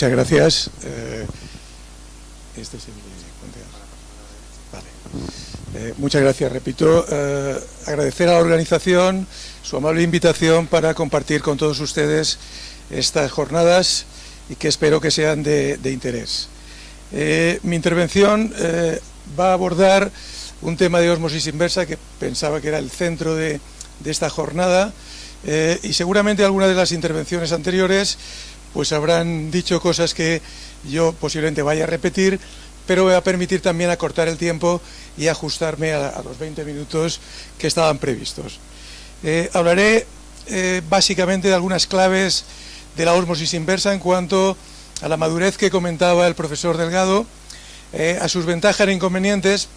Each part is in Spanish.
Muchas gracias. Este es el vale. Muchas gracias, repito. Agradecer a la organización su amable invitación para compartir con todos ustedes estas jornadas y que espero que sean de interés. Mi intervención va a abordar un tema de ósmosis inversa que pensaba que era el centro de esta jornada y seguramente algunas de las intervenciones anteriores pues habrán dicho cosas que yo posiblemente vaya a repetir, pero voy a permitir también acortar el tiempo y ajustarme a los 20 minutos que estaban previstos. Hablaré básicamente de algunas claves de la ósmosis inversa en cuanto a la madurez que comentaba el profesor Delgado, a sus ventajas e inconvenientes,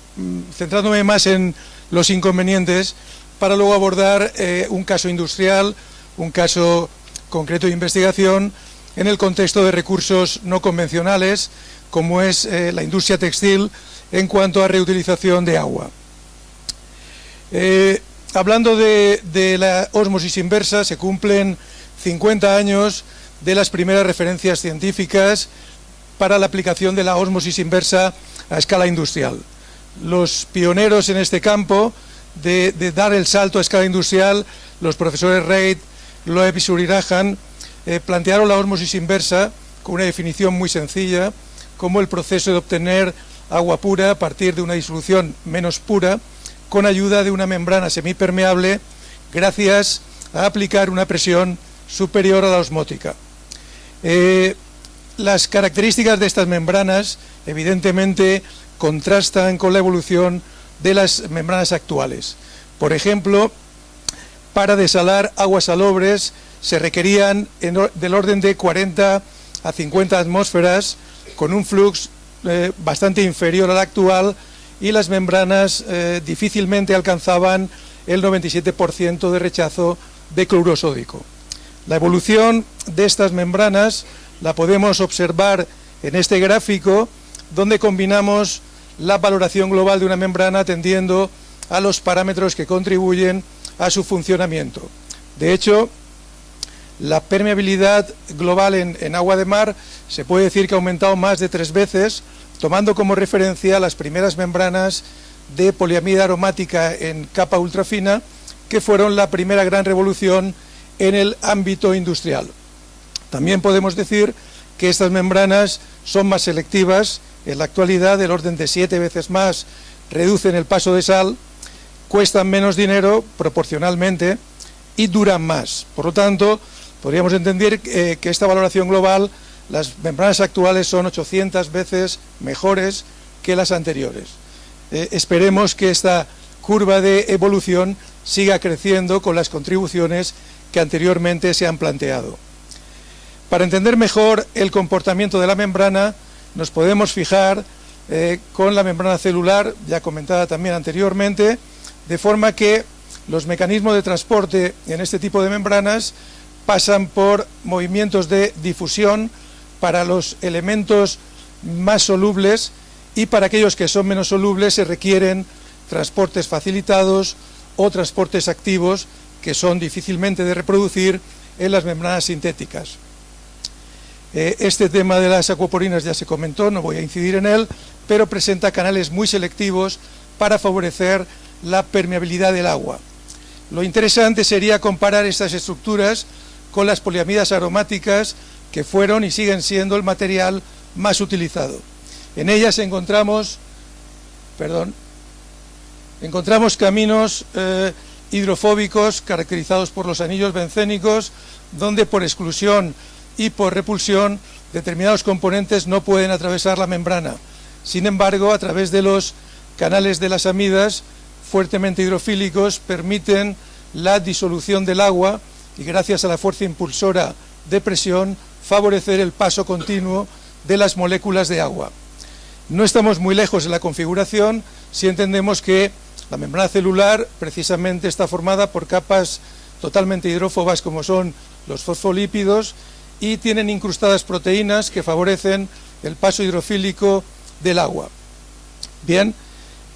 centrándome más en los inconvenientes para luego abordar un caso industrial, un caso concreto de investigación en el contexto de recursos no convencionales como es la industria textil en cuanto a reutilización de agua. Hablando de la ósmosis inversa, se cumplen 50 años de las primeras referencias científicas para la aplicación de la ósmosis inversa a escala industrial. Los pioneros en este campo de dar el salto a escala industrial, los profesores Reid, Loeb y Surirajan, plantearon la ósmosis inversa con una definición muy sencilla, como el proceso de obtener agua pura a partir de una disolución menos pura con ayuda de una membrana semipermeable gracias a aplicar una presión superior a la osmótica. Las características de estas membranas evidentemente contrastan con la evolución de las membranas actuales. Por ejemplo, para desalar aguas salobres se requerían del orden de 40 a 50 atmósferas con un flux bastante inferior al actual y las membranas difícilmente alcanzaban el 97% de rechazo de cloruro sódico. La evolución de estas membranas la podemos observar en este gráfico donde combinamos la valoración global de una membrana atendiendo a los parámetros que contribuyen a su funcionamiento. De hecho, la permeabilidad global en agua de mar se puede decir que ha aumentado más de 3 veces, tomando como referencia las primeras membranas de poliamida aromática en capa ultrafina, que fueron la primera gran revolución en el ámbito industrial. También podemos decir que estas membranas son más selectivas, en la actualidad del orden de 7 veces más, reducen el paso de sal, cuestan menos dinero proporcionalmente y duran más. Por lo tanto, podríamos entender que esta valoración global, las membranas actuales son 800 veces mejores que las anteriores. Esperemos que esta curva de evolución siga creciendo con las contribuciones que anteriormente se han planteado. Para entender mejor el comportamiento de la membrana, nos podemos fijar con la membrana celular, ya comentada también anteriormente, de forma que los mecanismos de transporte en este tipo de membranas pasan por movimientos de difusión para los elementos más solubles y para aquellos que son menos solubles se requieren transportes facilitados o transportes activos que son difícilmente de reproducir en las membranas sintéticas. Este tema de las acuaporinas ya se comentó, no voy a incidir en él, pero presenta canales muy selectivos para favorecer la permeabilidad del agua. Lo interesante sería comparar estas estructuras con las poliamidas aromáticas que fueron y siguen siendo el material más utilizado. En ellas encontramos caminos hidrofóbicos caracterizados por los anillos bencénicos, donde por exclusión y por repulsión determinados componentes no pueden atravesar la membrana. Sin embargo, a través de los canales de las amidas fuertemente hidrofílicos permiten la disolución del agua y gracias a la fuerza impulsora de presión favorecer el paso continuo de las moléculas de agua. No estamos muy lejos en la configuración si entendemos que la membrana celular precisamente está formada por capas totalmente hidrófobas como son los fosfolípidos y tienen incrustadas proteínas que favorecen el paso hidrofílico del agua. Bien,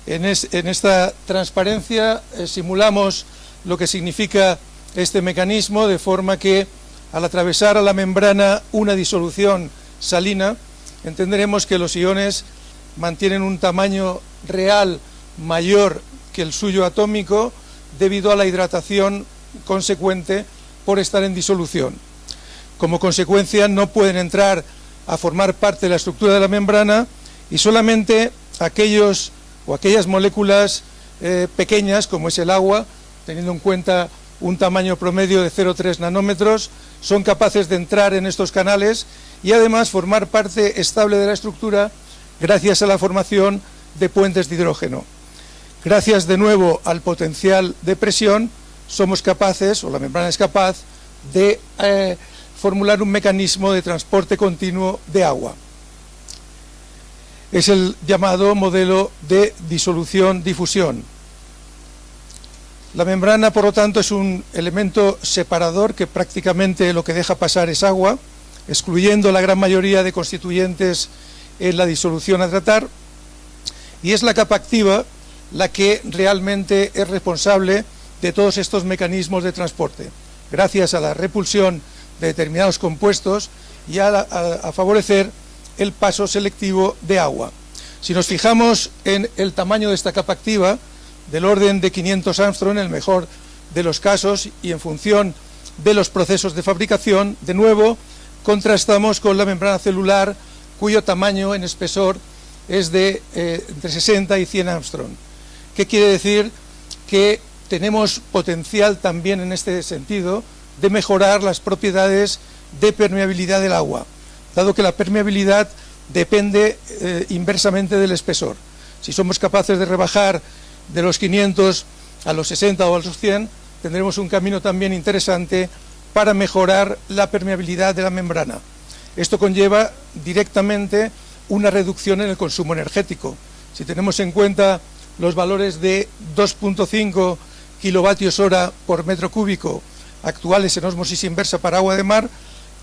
en esta transparencia simulamos lo que significa este mecanismo, de forma que al atravesar a la membrana una disolución salina, entenderemos que los iones mantienen un tamaño real mayor que el suyo atómico debido a la hidratación consecuente por estar en disolución. Como consecuencia, no pueden entrar a formar parte de la estructura de la membrana y solamente aquellas moléculas pequeñas, como es el agua, teniendo en cuenta un tamaño promedio de 0,3 nanómetros, son capaces de entrar en estos canales y además formar parte estable de la estructura gracias a la formación de puentes de hidrógeno. Gracias de nuevo al potencial de presión, somos capaces, o la membrana es capaz, de formular un mecanismo de transporte continuo de agua. Es el llamado modelo de disolución-difusión. La membrana, por lo tanto, es un elemento separador que prácticamente lo que deja pasar es agua, excluyendo la gran mayoría de constituyentes en la disolución a tratar, y es la capa activa la que realmente es responsable de todos estos mecanismos de transporte, gracias a la repulsión de determinados compuestos y a favorecer el paso selectivo de agua. Si nos fijamos en el tamaño de esta capa activa, del orden de 500 Armstrong, en el mejor de los casos, y en función de los procesos de fabricación, de nuevo contrastamos con la membrana celular, cuyo tamaño en espesor es de entre 60 y 100 Armstrong. ¿Qué quiere decir? Que tenemos potencial también en este sentido de mejorar las propiedades de permeabilidad del agua, dado que la permeabilidad depende inversamente del espesor. Si somos capaces de rebajar de los 500 a los 60 o a los 100, tendremos un camino también interesante para mejorar la permeabilidad de la membrana. Esto conlleva directamente una reducción en el consumo energético. Si tenemos en cuenta los valores de 2,5 kilovatios hora por metro cúbico actuales en ósmosis inversa para agua de mar,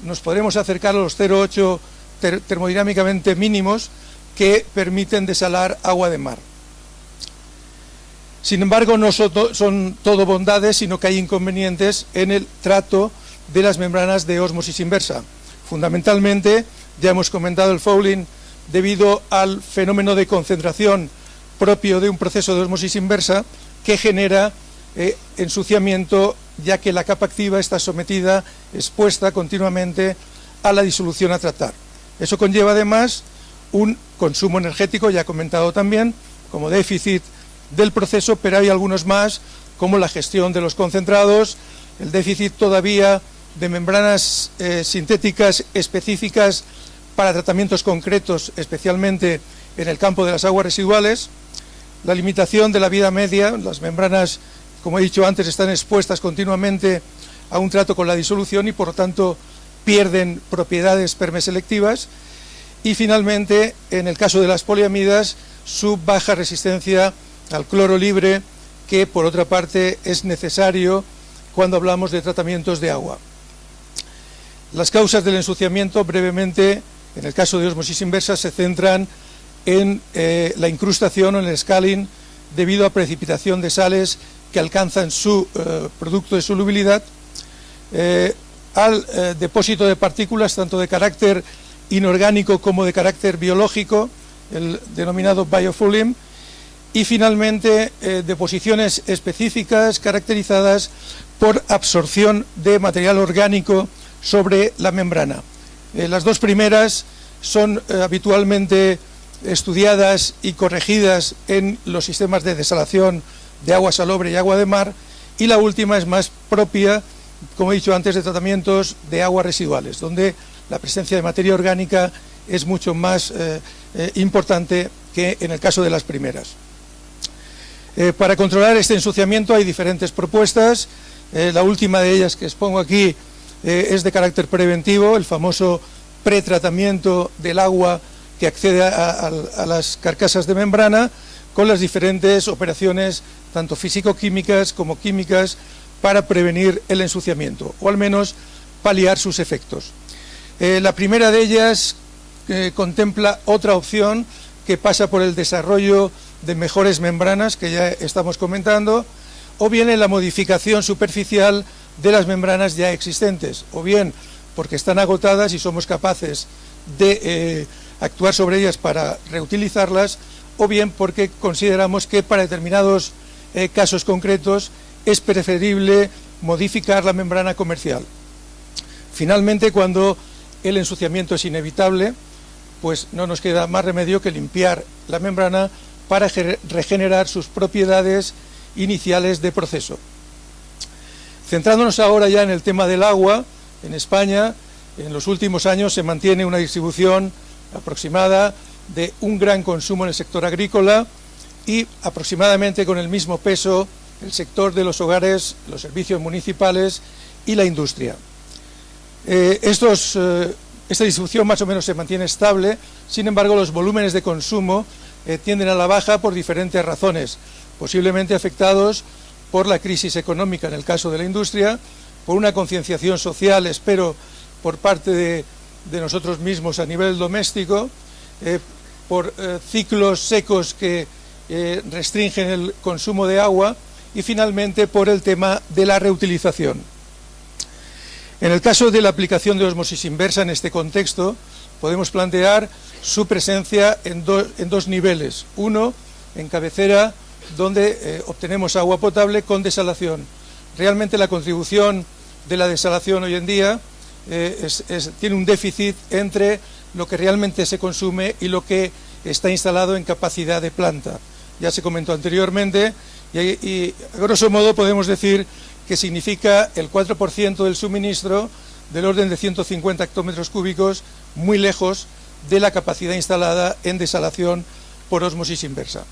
nos podremos acercar a los 0,8 termodinámicamente mínimos que permiten desalar agua de mar. Sin embargo, no son todo bondades, sino que hay inconvenientes en el trato de las membranas de ósmosis inversa. Fundamentalmente, ya hemos comentado el fouling, debido al fenómeno de concentración propio de un proceso de ósmosis inversa que genera ensuciamiento, ya que la capa activa está sometida, expuesta continuamente a la disolución a tratar. Eso conlleva además un consumo energético, ya comentado también, como déficit del proceso, pero hay algunos más, como la gestión de los concentrados, el déficit todavía de membranas sintéticas específicas para tratamientos concretos, especialmente en el campo de las aguas residuales, la limitación de la vida media. Las membranas, como he dicho antes, están expuestas continuamente a un trato con la disolución y por lo tanto pierden propiedades permeselectivas, y finalmente, en el caso de las poliamidas, su baja resistencia al cloro libre, que por otra parte es necesario cuando hablamos de tratamientos de agua. Las causas del ensuciamiento, brevemente, en el caso de ósmosis inversa, se centran en la incrustación o en el scaling debido a precipitación de sales que alcanzan su producto de solubilidad, al depósito de partículas tanto de carácter inorgánico como de carácter biológico, el denominado biofouling, y finalmente deposiciones específicas caracterizadas por absorción de material orgánico sobre la membrana. Las dos primeras son habitualmente estudiadas y corregidas en los sistemas de desalación de agua salobre y agua de mar, y la última es más propia, como he dicho antes, de tratamientos de aguas residuales, donde la presencia de materia orgánica es mucho más importante que en el caso de las primeras. Para controlar este ensuciamiento hay diferentes propuestas. La última de ellas que expongo aquí es de carácter preventivo, el famoso pretratamiento del agua que accede a las carcasas de membrana, con las diferentes operaciones tanto físico-químicas como químicas para prevenir el ensuciamiento, o al menos paliar sus efectos. La primera de ellas contempla otra opción que pasa por el desarrollo de mejores membranas, que ya estamos comentando, o bien en la modificación superficial de las membranas ya existentes, o bien porque están agotadas y somos capaces de actuar sobre ellas para reutilizarlas, o bien porque consideramos que para determinados casos concretos es preferible modificar la membrana comercial. Finalmente, cuando el ensuciamiento es inevitable, pues no nos queda más remedio que limpiar la membrana para regenerar sus propiedades iniciales de proceso. Centrándonos ahora ya en el tema del agua, en España, en los últimos años se mantiene una distribución aproximada de un gran consumo en el sector agrícola y aproximadamente con el mismo peso el sector de los hogares, los servicios municipales y la industria. Esta distribución más o menos se mantiene estable, sin embargo los volúmenes de consumo tienden a la baja por diferentes razones, posiblemente afectados por la crisis económica en el caso de la industria, por una concienciación social, espero, por parte de nosotros mismos a nivel doméstico, por ciclos secos que restringen el consumo de agua y finalmente por el tema de la reutilización. En el caso de la aplicación de ósmosis inversa en este contexto, podemos plantear su presencia en dos niveles. Uno, en cabecera, donde obtenemos agua potable con desalación. Realmente la contribución de la desalación hoy en día tiene un déficit entre lo que realmente se consume y lo que está instalado en capacidad de planta. Ya se comentó anteriormente y a grosso modo podemos decir que significa el 4% del suministro del orden de 150 hectómetros cúbicos, muy lejos de la capacidad instalada en desalación por ósmosis inversa.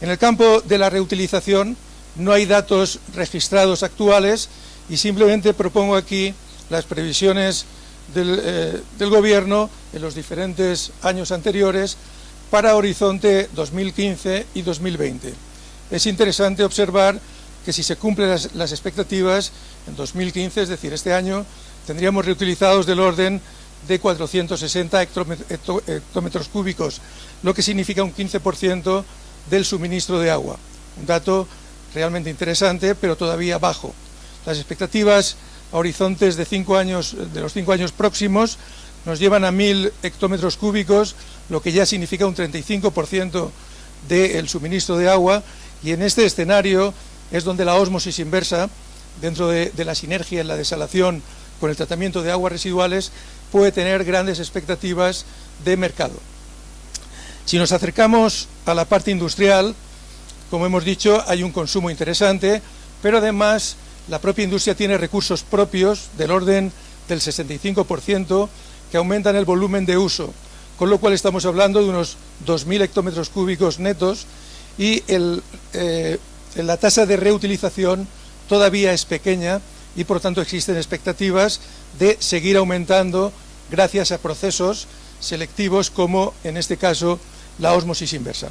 En el campo de la reutilización no hay datos registrados actuales y simplemente propongo aquí las previsiones del Gobierno en los diferentes años anteriores para horizonte 2015 y 2020. Es interesante observar que si se cumplen las expectativas, en 2015, es decir, este año, tendríamos reutilizados del orden de 460 hectómetros cúbicos, lo que significa un 15% del suministro de agua. Un dato realmente interesante, pero todavía bajo. Las expectativas a horizontes de los 5 años próximos nos llevan a 1.000 hectómetros cúbicos, lo que ya significa un 35% del suministro de agua, y en este escenario es donde la ósmosis inversa, dentro de la sinergia en la desalación con el tratamiento de aguas residuales, puede tener grandes expectativas de mercado. Si nos acercamos a la parte industrial, como hemos dicho, hay un consumo interesante, pero además la propia industria tiene recursos propios del orden del 65% que aumentan el volumen de uso, con lo cual estamos hablando de unos 2.000 hectómetros cúbicos netos y la tasa de reutilización todavía es pequeña y por tanto existen expectativas de seguir aumentando gracias a procesos selectivos como en este caso la ósmosis inversa.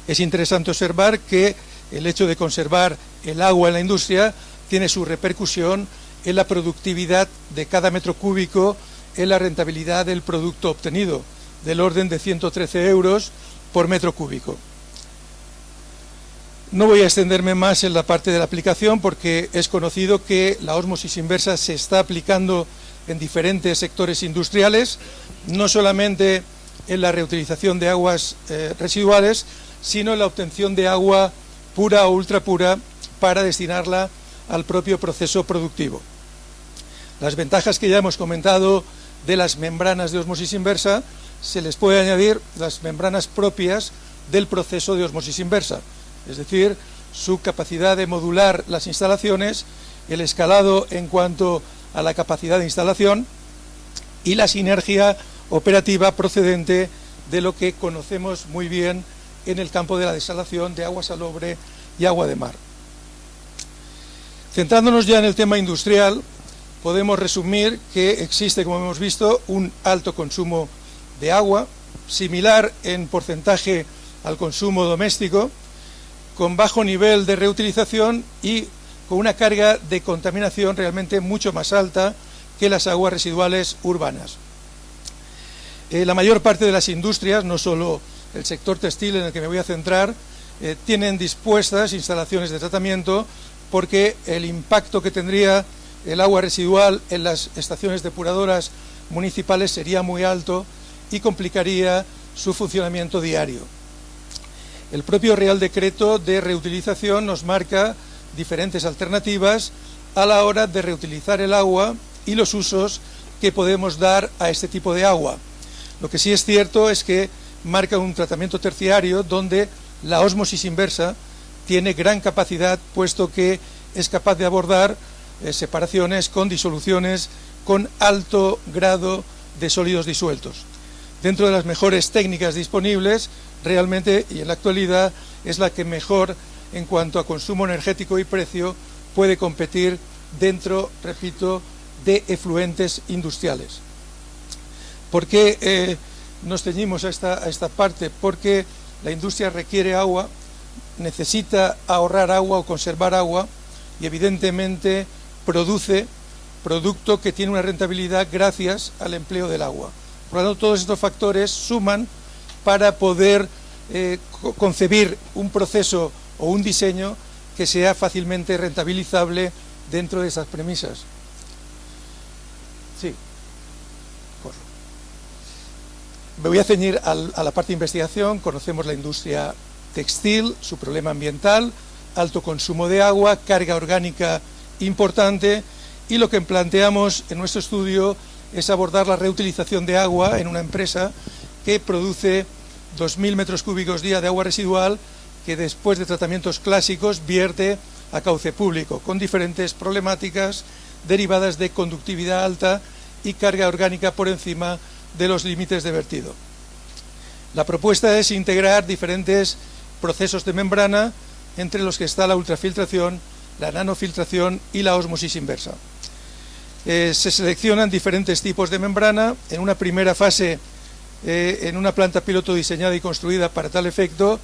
Es interesante observar que el hecho de conservar el agua en la industria tiene su repercusión en la productividad de cada metro cúbico, en la rentabilidad del producto obtenido, del orden de 113 euros por metro cúbico. No voy a extenderme más en la parte de la aplicación porque es conocido que la ósmosis inversa se está aplicando en diferentes sectores industriales, no solamente en la reutilización de aguas residuales, sino en la obtención de agua pura o ultrapura para destinarla al propio proceso productivo. Las ventajas que ya hemos comentado de las membranas de ósmosis inversa, se les puede añadir las membranas propias del proceso de ósmosis inversa, es decir, su capacidad de modular las instalaciones, el escalado en cuanto a la capacidad de instalación y la sinergia operativa procedente de lo que conocemos muy bien en el campo de la desalación de agua salobre y agua de mar. Centrándonos ya en el tema industrial, podemos resumir que existe, como hemos visto, un alto consumo de agua, similar en porcentaje al consumo doméstico, con bajo nivel de reutilización y con una carga de contaminación realmente mucho más alta que las aguas residuales urbanas. La mayor parte de las industrias, no solo el sector textil en el que me voy a centrar, tienen dispuestas instalaciones de tratamiento porque el impacto que tendría el agua residual en las estaciones depuradoras municipales sería muy alto y complicaría su funcionamiento diario. El propio Real Decreto de reutilización nos marca diferentes alternativas a la hora de reutilizar el agua y los usos que podemos dar a este tipo de agua. Lo que sí es cierto es que marca un tratamiento terciario donde la ósmosis inversa tiene gran capacidad, puesto que es capaz de abordar separaciones con disoluciones con alto grado de sólidos disueltos. Dentro de las mejores técnicas disponibles, realmente, y en la actualidad, es la que mejor, en cuanto a consumo energético y precio, puede competir dentro, repito, de efluentes industriales. ¿Por qué nos ceñimos a esta parte? Porque la industria requiere agua, necesita ahorrar agua o conservar agua y evidentemente produce producto que tiene una rentabilidad gracias al empleo del agua. Por lo tanto, todos estos factores suman para poder concebir un proceso o un diseño que sea fácilmente rentabilizable dentro de esas premisas. Sí. Me voy a ceñir a la parte de investigación. Conocemos la industria textil, su problema ambiental, alto consumo de agua, carga orgánica importante, y lo que planteamos en nuestro estudio es abordar la reutilización de agua en una empresa que produce 2.000 metros cúbicos día de agua residual que después de tratamientos clásicos vierte a cauce público, con diferentes problemáticas derivadas de conductividad alta y carga orgánica por encima de los límites de vertido. La propuesta es integrar diferentes procesos de membrana, entre los que está la ultrafiltración, la nanofiltración y la ósmosis inversa. Se seleccionan diferentes tipos de membrana. En una primera fase, en una planta piloto diseñada y construida para tal efecto,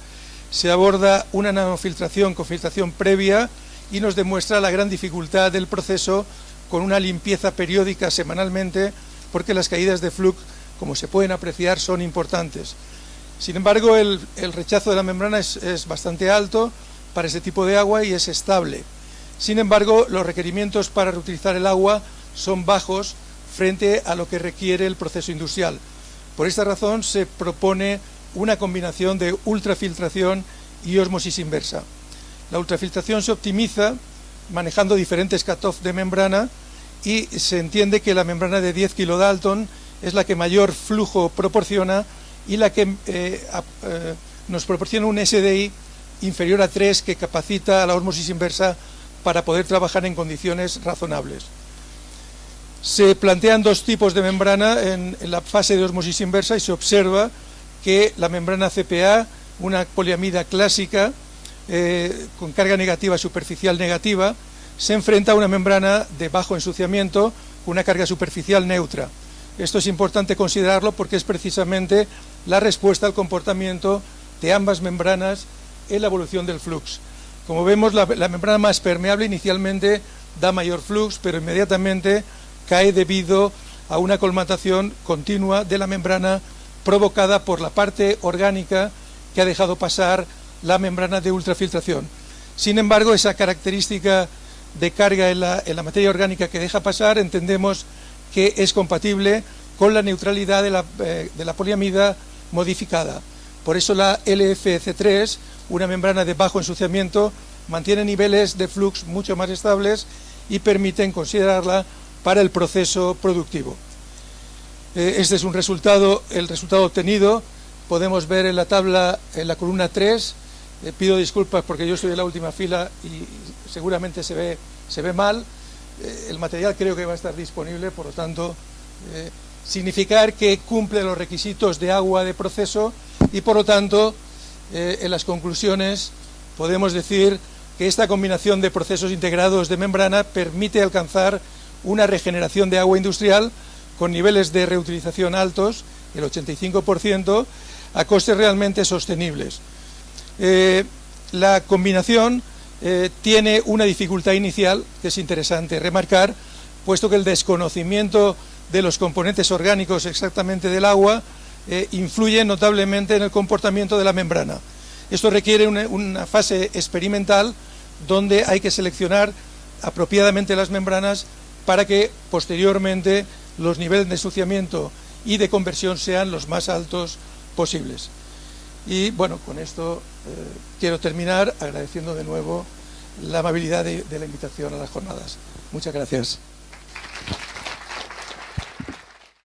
se aborda una nanofiltración con filtración previa y nos demuestra la gran dificultad del proceso, con una limpieza periódica semanalmente, porque las caídas de flux, como se pueden apreciar, son importantes. Sin embargo, el rechazo de la membrana es bastante alto para ese tipo de agua y es estable. Sin embargo, los requerimientos para reutilizar el agua son bajos frente a lo que requiere el proceso industrial. Por esta razón se propone una combinación de ultrafiltración y ósmosis inversa. La ultrafiltración se optimiza manejando diferentes cut-off de membrana y se entiende que la membrana de 10 kilodalton es la que mayor flujo proporciona y la que nos proporciona un SDI inferior a 3 que capacita a la ósmosis inversa para poder trabajar en condiciones razonables. Se plantean dos tipos de membrana en la fase de ósmosis inversa y se observa que la membrana CPA, una poliamida clásica con carga negativa superficial negativa, se enfrenta a una membrana de bajo ensuciamiento con una carga superficial neutra. Esto es importante considerarlo porque es precisamente la respuesta al comportamiento de ambas membranas en la evolución del flux. Como vemos, la membrana más permeable inicialmente da mayor flux, pero inmediatamente cae debido a una colmatación continua de la membrana provocada por la parte orgánica que ha dejado pasar la membrana de ultrafiltración. Sin embargo, esa característica de carga en la materia orgánica que deja pasar, entendemos que es compatible con la neutralidad de la poliamida modificada. Por eso la LFC3, una membrana de bajo ensuciamiento, mantiene niveles de flux mucho más estables y permiten considerarla para el proceso productivo. Este es el resultado obtenido. Podemos ver en la tabla, en la columna 3, pido disculpas porque yo estoy en la última fila y seguramente se ve mal. El material creo que va a estar disponible, por lo tanto, significar que cumple los requisitos de agua de proceso y, por lo tanto, en las conclusiones podemos decir que esta combinación de procesos integrados de membrana permite alcanzar una regeneración de agua industrial con niveles de reutilización altos, el 85%, a costes realmente sostenibles. La combinación tiene una dificultad inicial que es interesante remarcar, puesto que el desconocimiento de los componentes orgánicos exactamente del agua influye notablemente en el comportamiento de la membrana. Esto requiere una fase experimental donde hay que seleccionar apropiadamente las membranas para que posteriormente los niveles de ensuciamiento y de conversión sean los más altos posibles. Y bueno, con esto quiero terminar agradeciendo de nuevo la amabilidad de la invitación a las jornadas. Muchas gracias.